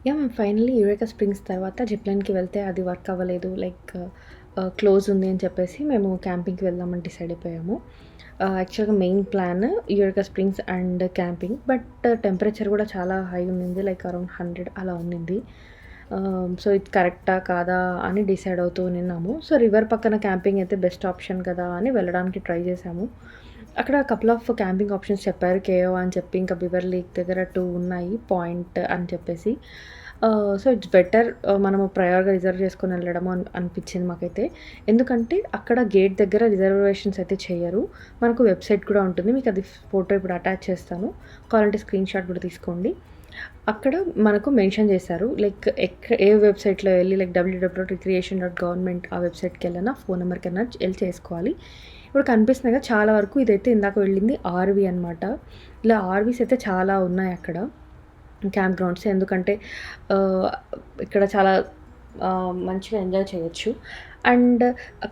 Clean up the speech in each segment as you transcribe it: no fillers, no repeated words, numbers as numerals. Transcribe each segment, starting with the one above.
మేము finally Eureka springs తర్వాత జిప్‌లైన్‌కి వెళ్తే అది వర్క్ అవ్వలేదు. క్లోజ్ ఉంది అని చెప్పేసి మేము క్యాంపింగ్‌కి వెళ్దామని డిసైడ్ అయిపోయాము. యాక్చువల్‌గా main plan Eureka springs and camping. But temperature కూడా చాలా హై ఉండింది. లైక్ అరౌండ్ 100 అలా ఉండింది. సో, ఇది కరెక్టా? కాదా? అని డిసైడ్ అవుతూ ఉన్నాము. సో, రివర్ పక్కన క్యాంపింగ్ అయితే బెస్ట్ ఆప్షన్ కదా! అని వెళ్ళడానికి ట్రై చేశాము. అక్కడ కపుల్ ఆఫ్ క్యాంపింగ్ ఆప్షన్స్ చెప్పారు. కేఓ అని చెప్పి, ఇంకా బివర్ లేక్ దగ్గర 2 ఉన్నాయి. పాయింట్ అని చెప్పేసి. సో, ఇట్స్ బెటర్ మనము ప్రయర్‌గా రిజర్వ్ చేసుకొని వెళ్ళడము అనిపించింది మాకైతే. ఎందుకంటే అక్కడ గేట్ దగ్గర రిజర్వేషన్స్ అయితే చెయ్యరు. మనకు వెబ్‌సైట్ కూడా ఉంటుంది. మీకది ఫోటో ఇప్పుడు అటాచ్ చేస్తాను. కావాలంటే స్క్రీన్‌షాట్ కూడా తీసుకోండి. అక్కడ మనకు మెన్షన్ చేశారు. ఏ వెబ్‌సైట్‌లో వెళ్లి www.recreation.government ఆ వెబ్‌సైట్‌కెళ్ళినా ఫోన్ నంబర్‌కైనా ఎళ్లి చేసుకోవాలి. ఇప్పుడు కనిపిస్తున్నాయి కదా! చాలా వరకు ఇదైతే ఇందాక వెళ్ళింది ఆర్‌వి అనమాట. ఇలా ఆర్‌వీస్ అయితే చాలా ఉన్నాయక్కడ. Camp grounds. ఎందుకంటే ఆహ్, ఇక్కడ చాలా మంచిగా ఎంజాయ్ చేయొచ్చు. అండ్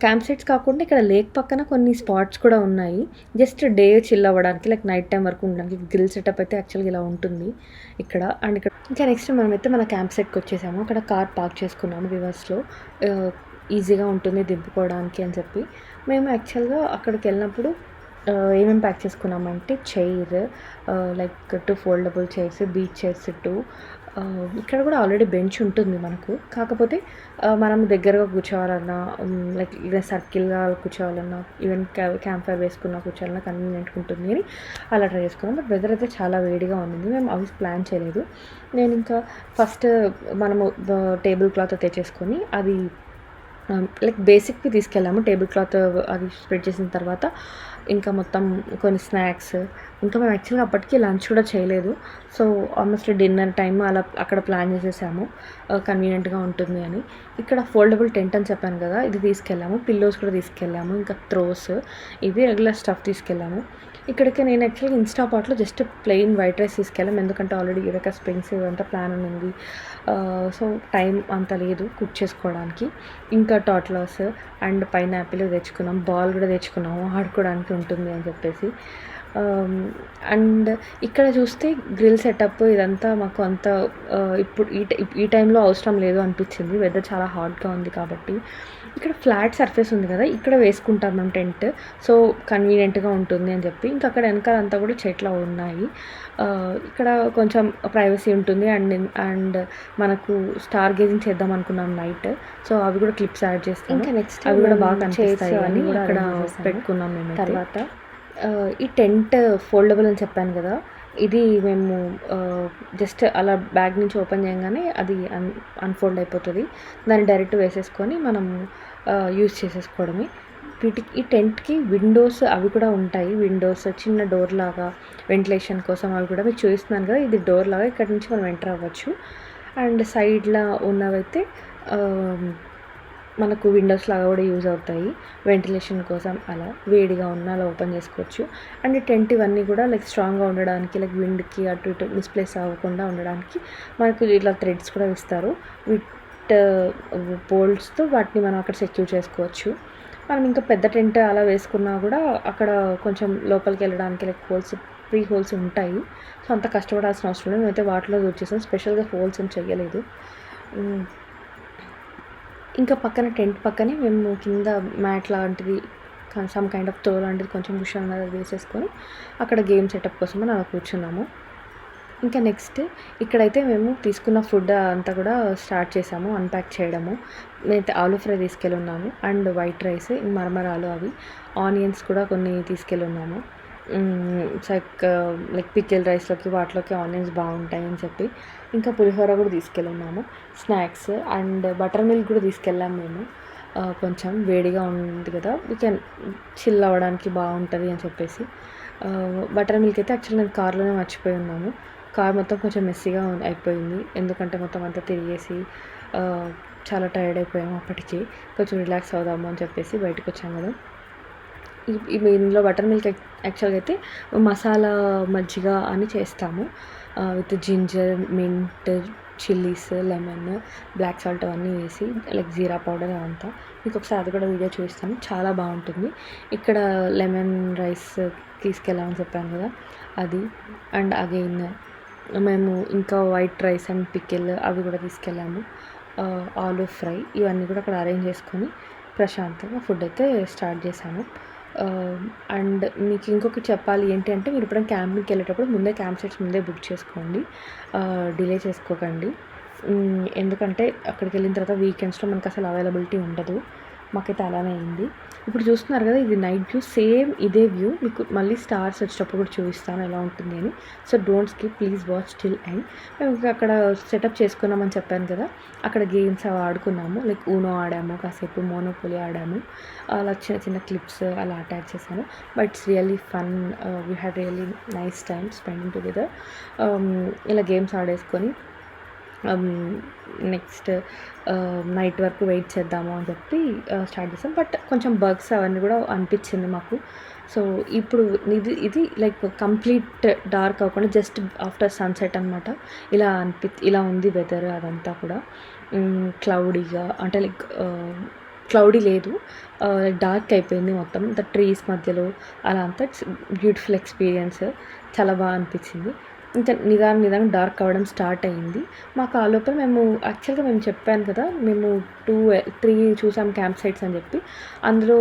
క్యాంప్ సైట్స్ కాకుండా ఇక్కడ లేక్ పక్కన కొన్ని స్పాట్స్ కూడా ఉన్నాయి. జస్ట్ డే చిల్ అవ్వడానికి నైట్ టైమ్ వరకు ఉండడానికి గ్రిల్ సెటప్ అయితే యాక్చువల్‌గా ఇలా ఉంటుంది ఇక్కడ. అండ్ ఇక్కడ ఇంకా నెక్స్ట్ మనమైతే మన క్యాంప్ సైట్‌కొచ్చేసాము. అక్కడ కార్ పార్క్ చేసుకున్నాము రివర్స్‌లో. ఆహ్, ఈజీగా ఉంటుంది దింపుకోవడానికి అని చెప్పి. మేము యాక్చువల్‌గా అక్కడికెళ్ళినప్పుడు ఏమేమి ప్యాక్ చేసుకున్నామంటే chair, 2 foldable chairs, beach chairs 2. ఇక్కడ కూడా ఆల్రెడీ బెంచ్ ఉంటుంది మనకు. కాకపోతే మనం దగ్గరగా కూర్చోవాలన్నా, ఇలా సర్కిల్‌గా కూర్చోవాలన్నా, ఈవెన్ క్యాంప్ ఫైర్ వేసుకున్న కూర్చోవాలన్నా కన్వీనియంట్‌గా ఉంటుంది అని అలా ట్రై చేసుకున్నాం. బట్ వెదర్ అయితే చాలా వేడిగా ఉండింది. మేము అవి ప్లాన్ చేయలేదు. నేనింకా ఫస్ట్ మనము టేబుల్ క్లాత్ తెచ్చేసుకొని అది బేసిక్‌వి తీసుకెళ్ళాము. టేబుల్ క్లాత్ అది స్ప్రెడ్ చేసిన తర్వాత, ఇంకా మొత్తం కొన్ని స్నాక్స్, ఇంకా మేము యాక్చువల్‌గా అప్పటికి లంచ్ కూడా చేయలేదు. సో, ఆల్మోస్ట్ డిన్నర్ టైమ్ అలా అక్కడ ప్లాన్ చేసేసాము. కన్వీనియంట్‌గా ఉంటుంది అని. ఇక్కడ ఫోల్డబుల్ టెంట్ అని చెప్పాను కదా! ఇది తీసుకెళ్ళాము. పిల్లోస్ కూడా తీసుకెళ్ళాము. ఇంకా త్రోస్, ఇవి రెగ్యులర్ స్టఫ్ తీసుకెళ్ళాము. ఇక్కడికి నేను యాక్చువల్‌గా ఇన్‌స్టాపాట్‌లో జస్ట్ ప్లెయిన్ వైట్ రైస్ తీసుకెళ్ళాము. ఎందుకంటే ఆల్రెడీ యురేకా స్ప్రింగ్స్ ఇదంతా ప్లాన్ ఉంది. సో, టైం అంత లేదు కుక్ చేసుకోవడానికి. ఇంకా టాట్లర్స్ అండ్ పైనాపిల్ తెచ్చుకున్నాం. బాల్ కూడా తెచ్చుకున్నాము. ఆడుకోవడానికి ఉంటుంది అని చెప్పేసి. ఆహ్, అండ్ ఇక్కడ చూస్తే గ్రిల్ సెటప్ ఇదంతా మాకు అంత ఇప్పుడు ఈ టైంలో అవసరం లేదు అనిపించింది. వెదర్ చాలా హాట్‌గా ఉంది కాబట్టి. ఇక్కడ ఫ్లాట్ సర్ఫేస్ ఉంది కదా! ఇక్కడ వేసుకుంటాం మేము టెంట్. సో, కన్వీనియంట్‌గా ఉంటుంది అని చెప్పి. ఇంకా అక్కడ వెనకాలంతా కూడా చెట్లు ఉన్నాయి. ఇక్కడ కొంచెం ప్రైవసీ ఉంటుంది. అండ్ మనకు స్టార్ గేజింగ్ చేద్దాం అనుకున్నాం నైట్. సో, అవి కూడా క్లిప్స్ యాడ్ చేస్తాను. ఇంకా నెక్స్ట్ అవి కూడా బాగా కనిపిస్తాయి అని కూడా అక్కడ పెట్టుకున్నాం మేము. తర్వాత ఈ టెంట్ ఫోల్డబుల్ అని చెప్పాను కదా! ఇది మేము జస్ట్ అలా బ్యాగ్ నుంచి ఓపెన్ చేయంగానే అది అన్‌ఫోల్డ్ అయిపోతది. దాన్ని డైరెక్ట్ వేసేసుకొని మనం యూజ్ చేసేసుకోవడమే. ఈ టెంట్‌కి విండోస్ అవి కూడా ఉంటాయి. విండోస్ చిన్న డోర్ లాగా వెంటిలేషన్ కోసం అవి కూడా మీకు చూపిస్తున్నాను కదా! ఇది డోర్ లాగా ఇక్కడ నుంచి మనం ఎంటర్ అవ్వచ్చు. అండ్ సైడ్‌లా ఉన్నవైతే ఆహ్, మనకు విండోస్ లాగా కూడా యూజ్ అవుతాయి. వెంటిలేషన్ కోసం అలా వేడిగా ఉన్నా అలా ఓపెన్ చేసుకోవచ్చు. అండ్ టెంట్ ఇవన్నీ కూడా స్ట్రాంగ్‌గా ఉండడానికి విండ్‌కి అటు ఇటు మిస్‌ప్లేస్ అవ్వకుండా ఉండడానికి మనకు ఇలా థ్రెడ్స్ కూడా ఇస్తారు. విత్ బోల్ట్స్‌తో వాటిని మనం అక్కడ సెక్యూర్ చేసుకోవచ్చు. మనం ఇంకా పెద్ద టెంట్ అలా వేసుకున్నా కూడా అక్కడ కొంచెం లోపలికెళ్ళడానికి హోల్స్ ఉంటాయి. సో, అంత కష్టపడాల్సిన అవసరం లేదు. మేమైతే వాటిలో యూజ్ చేసాం. స్పెషల్‌గా హోల్స్ ఏం చెయ్యలేదు. హ్మ్. ఇంకా పక్కన టెంట్ పక్కనే మేము కింద మ్యాట్ లాంటిది, సమ్ కైండ్ ఆఫ్ త్రో లాంటిది కొంచెం కుషన్ లాగా వేసేసుకొని అక్కడ గేమ్ సెటప్ కోసమని అలా కూర్చున్నాము. ఇంకా నెక్స్ట్ ఇక్కడైతే మేము తీసుకున్న ఫుడ్ అంతా కూడా స్టార్ట్ చేసాము అన్‌ప్యాక్ చేయడము. నేనైతే ఆలూ ఫ్రై తీసుకెళ్ళున్నాను. అండ్ వైట్ రైస్, మరమరాలు అవి, ఆనియన్స్ కూడా కొన్ని తీసుకెళ్ళున్నాము. పికిల్ రైస్‌లోకి వాటిలోకి ఆనియన్స్ బాగుంటాయి అని చెప్పి. ఇంకా పులిహోర కూడా తీసుకెళ్ళున్నాము. స్నాక్స్ అండ్ బటర్ మిల్క్ కూడా తీసుకెళ్ళాము మేము. కొంచెం వేడిగా ఉంది కదా! వీ కెన్ చిల్ అవ్వడానికి బాగుంటది అని చెప్పేసి. బటర్ మిల్క్ అయితే యాక్చువల్లీ నేను కార్‌లోనే మర్చిపోయి ఉన్నాను. కార్ మొత్తం కొంచెం మెస్సీగా అయిపోయింది. ఎందుకంటే మొత్తం అంతా తిరిగేసి ఆహ్, చాలా టైర్డ్ అయిపోయాము అప్పటికి. కొంచెం రిలాక్స్ అవుదాము అని చెప్పేసి బయటకొచ్చాం కదా! ఇందులో బటర్ మిల్క్ యాక్చువల్‌గా అయితే మసాలా మజ్జిగ అని చేస్తాము. With ginger, mint, chillies, lemon, black salt అవన్నీ వేసి జీరా పౌడర్ అదంతా. మీకు ఒకసారి అది కూడా వీడియో చూపిస్తాను. చాలా బాగుంటుంది. ఇక్కడ లెమన్ రైస్ తీసుకెళ్ళామని చెప్పాను కదా! అది. అండ్ అగైన్ మేము ఇంకా వైట్ రైస్ అండ్ పికిల్ అవి కూడా తీసుకెళ్ళాము. ఆలూ ఫ్రై ఇవన్నీ కూడా అక్కడ అరేంజ్ చేసుకొని ప్రశాంతంగా ఫుడ్ అయితే స్టార్ట్ చేశాము. అండ్ మీకు ఇంకొకటి చెప్పాలి ఏంటి అంటే, మీరు ఎప్పుడైనా క్యాంపింగ్కి వెళ్ళేటప్పుడు ముందే క్యాంప్ సైట్స్ ముందే బుక్ చేసుకోండి. డిలే చేసుకోకండి. ఎందుకంటే అక్కడికి వెళ్ళిన తర్వాత వీకెండ్స్లో మనకు అసలు అవైలబిలిటీ ఉండదు. మాకైతే అలానే అయింది. ఇప్పుడు చూస్తున్నారు కదా, ఇది నైట్ వ్యూ. సేమ్ ఇదే వ్యూ మీకు మళ్ళీ స్టార్స్ వచ్చేటప్పుడు కూడా చూపిస్తాను ఎలా ఉంటుంది అని. So don't skip, please watch till end. మేము ఇంకా అక్కడ సెటప్ చేసుకున్నామని చెప్పాను కదా, అక్కడ గేమ్స్ అవి ఆడుకున్నాము. లైక్ ఊనో ఆడాము, కాసేపు మోనోపోలీ ఆడాము. అలా చిన్న చిన్న క్లిప్స్ అలా అటాచ్ చేశాను. But it's really fun. We had really nice time spending together. ఇలా గేమ్స్ ఆడేసుకొని నెక్స్ట్ నైట్ వరకు వెయిట్ చేద్దాము అని చెప్పి స్టార్ట్ చేసాం. బట్ కొంచెం బగ్స్ అవన్నీ కూడా అనిపించింది మాకు. సో ఇప్పుడు ఇది లైక్ కంప్లీట్ డార్క్ అవ్వకుండా జస్ట్ ఆఫ్టర్ సన్సెట్ అనమాట. ఇలా ఉంది వెదర్ అదంతా కూడా. క్లౌడీగా అంటే లైక్ క్లౌడీ లేదు, డార్క్ అయిపోయింది మొత్తం. ద ట్రీస్ మధ్యలో అలా అంతా ఇట్స్ బ్యూటిఫుల్ ఎక్స్పీరియన్స్. చాలా బాగా అనిపించింది. ఇంకా నిదానం డార్క్ అవ్వడం స్టార్ట్ అయింది. మాకు ఆ లోపల యాక్చువల్గా మేము చెప్పాను కదా, మేము 3 చూసాం క్యాంప్ సైట్స్ అని చెప్పి. అందులో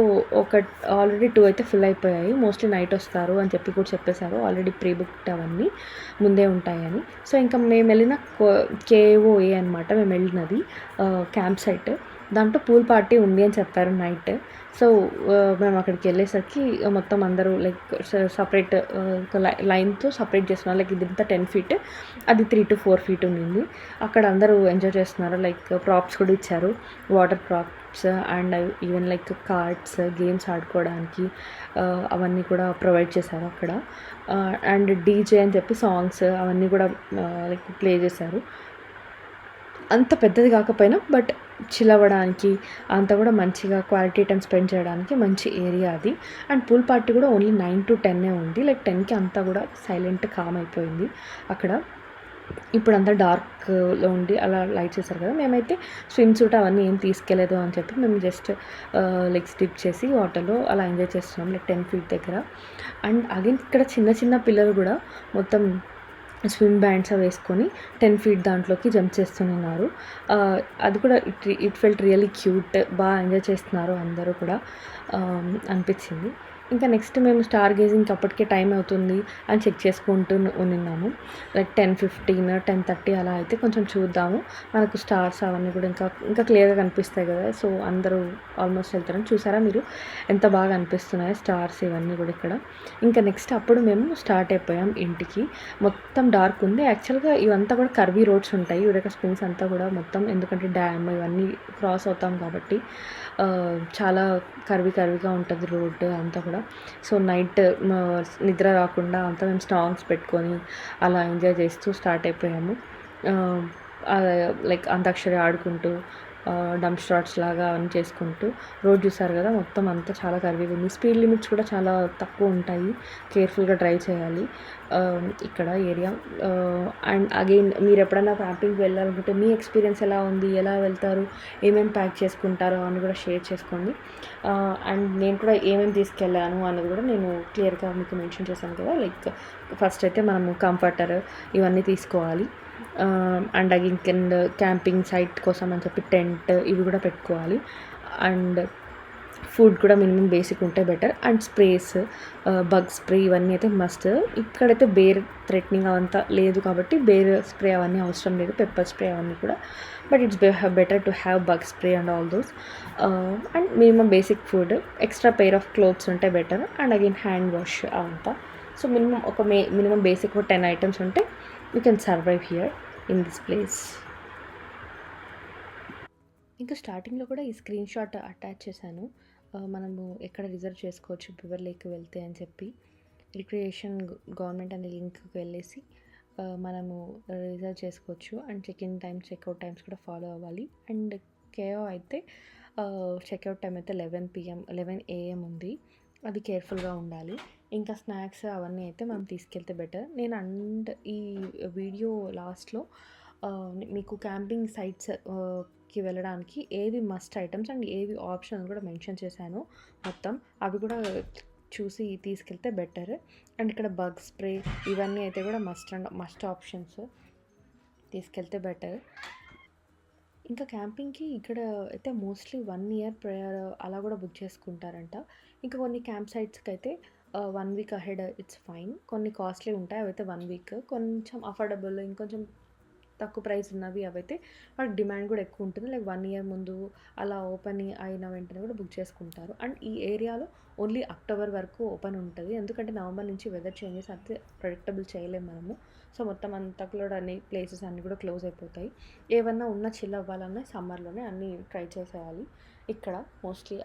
ఆల్రెడీ 2 అయితే ఫుల్ అయిపోయాయి. మోస్ట్లీ నైట్ వస్తారు అని చెప్పి కూడా చెప్పేశారు. ఆల్రెడీ ప్రీ బుక్డ్ అవన్నీ ముందే ఉంటాయని. సో ఇంకా మేము వెళ్ళిన కేఓఏ అనమాట మేము వెళ్ళినది క్యాంప్ సైట్. దాంట్లో పూల్ పార్టీ ఉంది అని చెప్పారు నైట్. సో మేము అక్కడికి వెళ్ళేసరికి మొత్తం అందరూ లైక్ సపరేట్ ఒక లైన్తో సపరేట్ చేస్తున్నారు. లైక్ ఇదంతా 10 feet, అది 3 to 4 feet ఉండింది. అక్కడ అందరూ ఎంజాయ్ చేస్తున్నారు. లైక్ ప్రాప్స్ కూడా ఇచ్చారు, water props and even like cards, games ఆడుకోవడానికి అవన్నీ కూడా ప్రొవైడ్ చేశారు అక్కడ. అండ్ డీజే అని చెప్పి సాంగ్స్ అవన్నీ కూడా లైక్ ప్లే చేశారు. అంత పెద్దది కాకపోయినా బట్ చిల్ అవ్వడానికి అంతా కూడా మంచిగా క్వాలిటీ టైం స్పెండ్ చేయడానికి మంచి ఏరియా అది. అండ్ పూల్ పార్టీ కూడా ఓన్లీ 9 to 10 ఉంది. లైక్ 10కి అంతా కూడా సైలెంట్ కామ్ అయిపోయింది అక్కడ. ఇప్పుడంతా డార్క్లో ఉండి అలా లైట్ చేశారు కదా. మేమైతే స్విమ్ సూట్ అవన్నీ ఏం తీసుకెళ్ళలేదు అని చెప్పి మేము జస్ట్ లైక్ స్టిప్ చేసి వాటర్లో అలా ఎంజాయ్ చేస్తున్నాం లైక్ 10 feet దగ్గర. అండ్ అగైన్ ఇక్కడ చిన్న చిన్న పిల్లలు కూడా మొత్తం స్విమ్ బ్యాండ్స్ వేసుకొని 10 feet దాంట్లోకి జంప్ చేస్తున్నారు. అది కూడా ఇట్ ఫెల్ట్ రియల్లీ క్యూట్. బాగా ఎంజాయ్ చేస్తున్నారు అందరూ కూడా అనిపించింది. ఇంకా నెక్స్ట్ మేము స్టార్ గేజింగ్కి అప్పటికే టైం అవుతుంది అని చెక్ చేసుకుంటూ ఉన్నాము. లైక్ 10:15, 10:30 అలా అయితే కొంచెం చూద్దాము, మనకు స్టార్స్ అవన్నీ కూడా ఇంకా క్లియర్గా కనిపిస్తాయి కదా. సో అందరూ ఆల్మోస్ట్ వెళ్తారని చూసారా మీరు ఎంత బాగా అనిపిస్తున్నాయి స్టార్స్ ఇవన్నీ కూడా ఇక్కడ. ఇంకా నెక్స్ట్ అప్పుడు మేము స్టార్ట్ అయిపోయాం ఇంటికి. మొత్తం డార్క్ ఉంది. యాక్చువల్గా ఇవంతా కూడా కర్వీ రోడ్స్ ఉంటాయి యురేకా స్ప్రింగ్స్ అంతా కూడా మొత్తం, ఎందుకంటే డ్యామ్ ఇవన్నీ క్రాస్ అవుతాం కాబట్టి చాలా కర్వీగా ఉంటుంది రోడ్ అంతా కూడా. సో నైట్ నిద్ర రాకుండా అంతా మేము సాంగ్స్ పెట్టుకొని అలా ఎంజాయ్ చేస్తూ స్టార్ట్ అయిపోయాము. లైక్ అంతాక్షరి ఆడుకుంటూ డంప్ షాట్స్ లాగా అవన్నీ చేసుకుంటూ రోడ్ చూసారు కదా, మొత్తం అంతా చాలా కర్వీగా ఉంది. స్పీడ్ లిమిట్స్ కూడా చాలా తక్కువ ఉంటాయి, కేర్ఫుల్గా డ్రైవ్ చేయాలి ఇక్కడ ఏరియా. అండ్ అగైన్ మీరు ఎప్పుడైనా క్యాంపింగ్కి వెళ్ళాలనుకుంటే మీ ఎక్స్పీరియన్స్ ఎలా ఉంది, ఎలా వెళ్తారు, ఏమేమి ప్యాక్ చేసుకుంటారో అని కూడా షేర్ చేసుకోండి. అండ్ నేను కూడా ఏమేమి తీసుకెళ్ళాను అన్నది కూడా నేను క్లియర్గా మీకు మెన్షన్ చేశాను కదా. లైక్ ఫస్ట్ అయితే మనము కంఫర్టర్ ఇవన్నీ తీసుకోవాలి. అండ్ అగైన్ క్యాంపింగ్ సైట్ కోసం అని చెప్పి టెంట్ ఇవి కూడా పెట్టుకోవాలి. అండ్ ఫుడ్ కూడా మినిమం బేసిక్ ఉంటే better. And sprays, bug spray ఇవన్నీ అయితే మస్ట్. ఇక్కడైతే బేర్ థ్రెట్నింగ్ అవంతా లేదు కాబట్టి బేర్ స్ప్రే అవన్నీ అవసరం లేదు, పెప్పర్ స్ప్రే అవన్నీ కూడా. But it's better to have bug spray and all those. And minimum basic food, extra pair of clothes ఉంటే better. And again hand wash అవంతా. సో మినిమం బేసిక్ 10 items ఉంటే you can survive here in this place. ఇంకా స్టార్టింగ్లో కూడా ఈ screen shot attach చేశాను. మనము ఎక్కడ రిజర్వ్ చేసుకోవచ్చు బివర్ లేక్ వెళ్తే అని చెప్పి. రిక్రియేషన్ గవర్నమెంట్ అనే లింక్కి వెళ్ళేసి మనము రిజర్వ్ చేసుకోవచ్చు. And check in times, check out times కూడా ఫాలో అవ్వాలి. అండ్ కేఓ అయితే చెక్అవుట్ టైం అయితే 11 AM ఉంది, అది కేర్ఫుల్గా ఉండాలి. ఇంకా స్నాక్స్ అవన్నీ అయితే మనం తీసుకెళ్తే బెటర్. అండ్ ఈ వీడియో లాస్ట్లో మీకు క్యాంపింగ్ సైట్స్కి వెళ్ళడానికి ఏవి మస్ట్ ఐటమ్స్ అండ్ ఏవి ఆప్షన్ కూడా మెన్షన్ చేశాను మొత్తం. అవి కూడా చూసి తీసుకెళ్తే బెటర్. అండ్ ఇక్కడ బగ్ స్ప్రే ఇవన్నీ అయితే కూడా మస్ట్ ఆప్షన్స్, తీసుకెళ్తే బెటర్. ఇంకా క్యాంపింగ్‌కి ఇక్కడ అయితే మోస్ట్‌లీ 1 ఇయర్ ప్రయర్ అలా కూడా బుక్ చేసుకుంటారంట. ఇంకా కొన్ని క్యాంప్ సైట్స్‌కైతే 1 వీక్ అహెడ్ ఇట్స్ ఫైన్. కొన్ని కాస్ట్‌లీ ఉంటాయి. అవైతే 1 వీక్. కొంచెం అఫోర్డబుల్ ఇంకొంచెం తక్కువ ప్రైస్ ఉన్నవి అవైతే వాటికి డిమాండ్ కూడా ఎక్కువ ఉంటుంది. లైక్ 1 ఇయర్ ముందు అలా ఓపెన్ అయిన వెంటనే కూడా బుక్ చేసుకుంటారు. అండ్ ఈ ఏరియాలో ఓన్లీ అక్టోబర్ వరకు ఓపెన్ ఉంటది. ఎందుకంటే నవంబర్ నుంచి వెదర్ చేంజెస్ అయితే ప్రెడిక్టబుల్ చేయలేము మనము. సో, మొత్తం అంతా కూడా అన్ని ప్లేసెస్ అన్నీ కూడా క్లోజ్ అయిపోతాయి. ఏవన్నా ఉన్న చిల్ అవ్వాలన్నా సమ్మర్‌లోనే అన్నీ ట్రై చేసేయాలి. ఇక్కడ mostly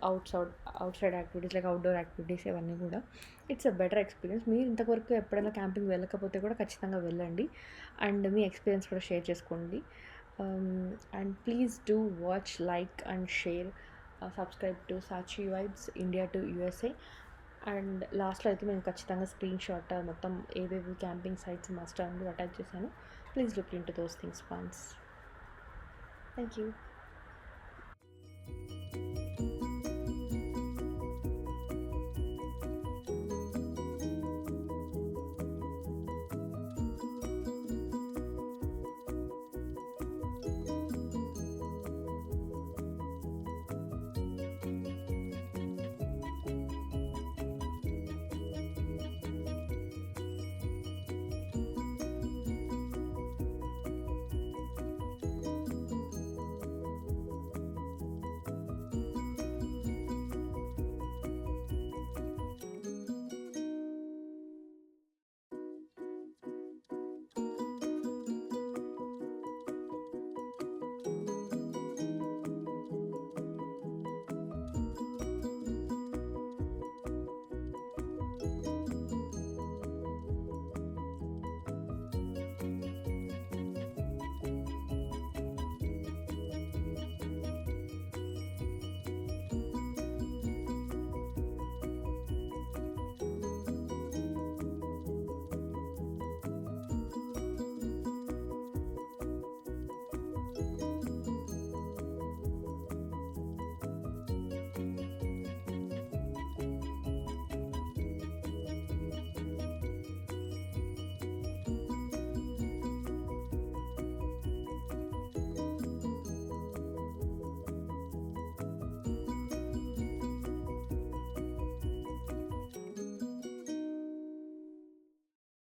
outside activities like outdoor activities ఇవన్నీ కూడా ఇట్స్ ఎ బెటర్ ఎక్స్‌పీరియన్స్. మీరు ఇంతవరకు ఎప్పుడైనా క్యాంపింగ్ వెళ్ళకపోతే కూడా ఖచ్చితంగా వెళ్ళండి. అండ్ మీ ఎక్స్‌పీరియన్స్ కూడా షేర్ చేసుకోండి. And please do watch, like and share, subscribe to Sachi vibes India to USA. అండ్ లాస్ట్‌లో అయితే నేను ఖచ్చితంగా స్క్రీన్‌షాట్ మొత్తం ఏవేవి క్యాంపింగ్ సైట్స్ మస్ట్ అని కూడా అటాచ్ చేశాను. Please look into those things once. Thank you.